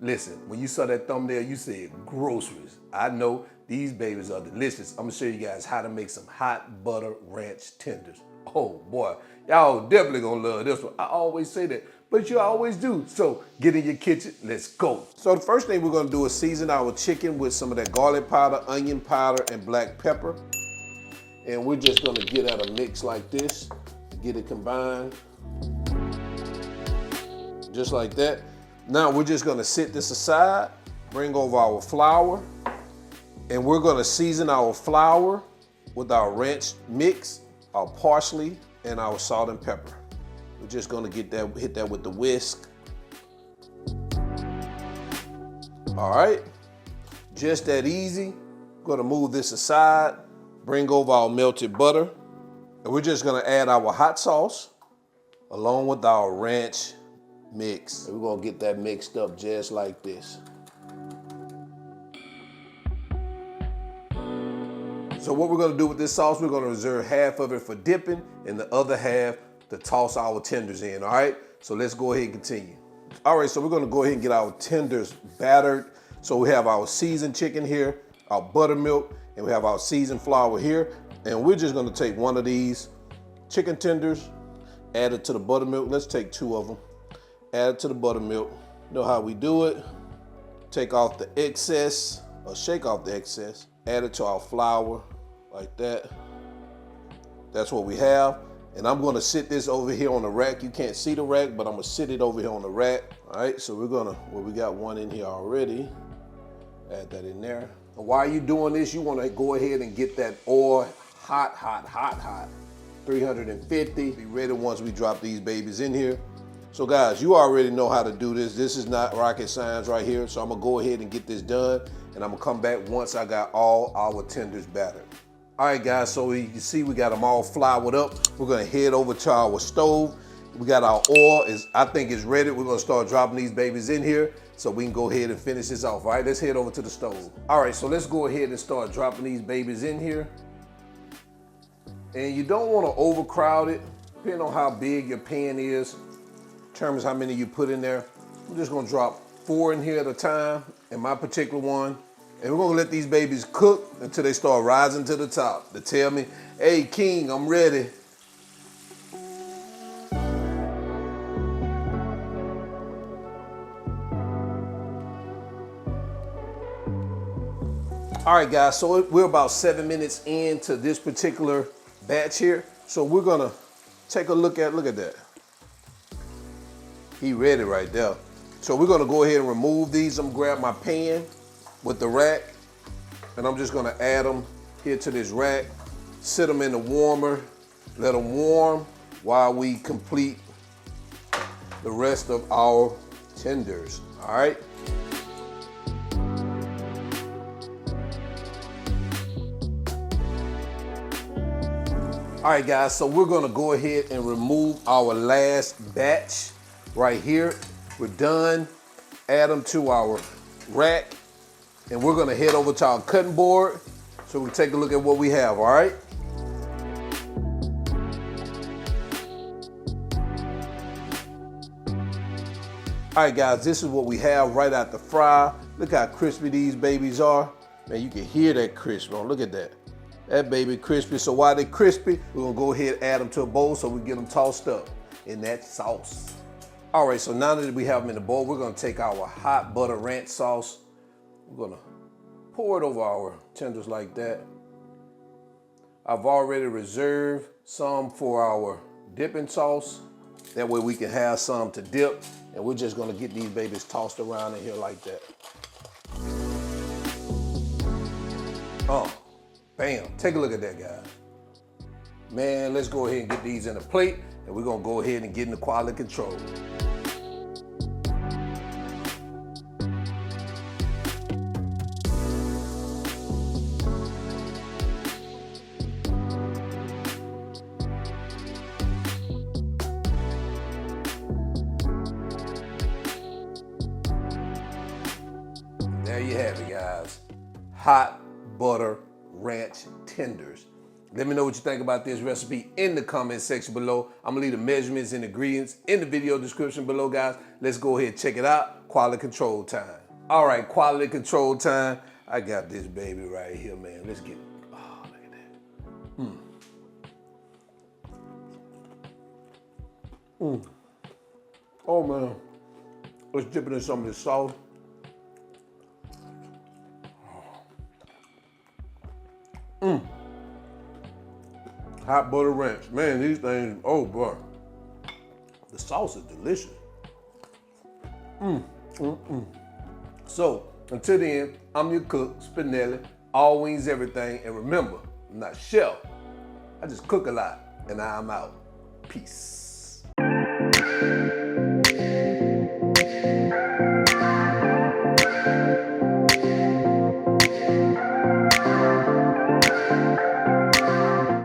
Listen, when you saw that thumbnail, you said groceries. I know these babies are delicious. I'm gonna show you guys how to make some hot butter ranch tenders. Oh boy, y'all definitely gonna love this one. I always say that, but you always do. So get in your kitchen, let's go. So the first thing we're gonna do is season our chicken with some of that garlic powder, onion powder, and black pepper. And we're just gonna get at a mix like this, get it combined. Just like that. Now we're just gonna sit this aside, bring over our flour, and we're gonna season our flour with our ranch mix, our parsley, and our salt and pepper. We're just gonna hit that with the whisk. All right, just that easy. Gonna move this aside, bring over our melted butter, and we're just gonna add our hot sauce along with our ranch mix. And we're gonna get that mixed up just like this. So what we're gonna do with this sauce, we're gonna reserve half of it for dipping and the other half to toss our tenders in, all right? So let's go ahead and continue. All right, so we're gonna go ahead and get our tenders battered. So we have our seasoned chicken here, our buttermilk, and we have our seasoned flour here. And we're just gonna take one of these chicken tenders, add it to the buttermilk. Let's take 2 of them. Add it to the buttermilk. You know how we do it. Take off the excess, or shake off the excess. Add it to our flour, like that. That's what we have. And I'm gonna sit this over here on the rack. You can't see the rack, but I'm gonna sit it over here on the rack. All right, so we're gonna, well, we got one in here already. Add that in there. And while you're doing this, you wanna go ahead and get that oil hot, hot, hot, hot. 350, be ready once we drop these babies in here. So guys, you already know how to do this. This is not rocket science right here. So I'm gonna go ahead and get this done, and I'm gonna come back once I got all our tenders battered. All right guys, so you can see we got them all floured up. We're gonna head over to our stove. We got our oil, I think it's ready. We're gonna start dropping these babies in here so we can go ahead and finish this off. All right, let's head over to the stove. All right, so let's go ahead and start dropping these babies in here. And you don't wanna overcrowd it, depending on how big your pan is. Determines how many you put in there. I'm just gonna drop 4 in here at a time, in my particular one. And we're gonna let these babies cook until they start rising to the top to tell me, hey King, I'm ready. All right guys, so we're about 7 minutes into this particular batch here. So we're gonna take a look at that. He ready right there. So we're gonna go ahead and remove these. I'm gonna grab my pan with the rack, and I'm just gonna add them here to this rack, sit them in the warmer, let them warm while we complete the rest of our tenders, all right? All right guys, so we're gonna go ahead and remove our last batch right here. We're done. Add them to our rack, and we're gonna head over to our cutting board so we can take a look at what we have, all right? All right guys, this is what we have right out the fry. Look how crispy these babies are. Man, you can hear that crisp, bro. Look at that. That baby crispy. So while they're crispy, we're gonna go ahead and add them to a bowl so we get them tossed up in that sauce. All right, so now that we have them in the bowl, we're gonna take our hot butter ranch sauce. We're gonna pour it over our tenders like that. I've already reserved some for our dipping sauce. That way we can have some to dip, and we're just gonna get these babies tossed around in here like that. Oh, bam, take a look at that, guys. Man, let's go ahead and get these in a plate, and we're gonna go ahead and get into quality control. There you have it, guys. Hot butter ranch tenders. Let me know what you think about this recipe in the comment section below. I'm gonna leave the measurements and ingredients in the video description below, guys. Let's go ahead and check it out. Quality control time. All right, quality control time. I got this baby right here, man. Let's get it. Oh, look at that. Oh, man. Let's dip it in some of this sauce. Hot butter ranch. Man, these things, oh boy. The sauce is delicious. So, until then, I'm your cook, Spinelli, all wings, everything. And remember, I'm not chef. I just cook a lot, and I'm out. Peace.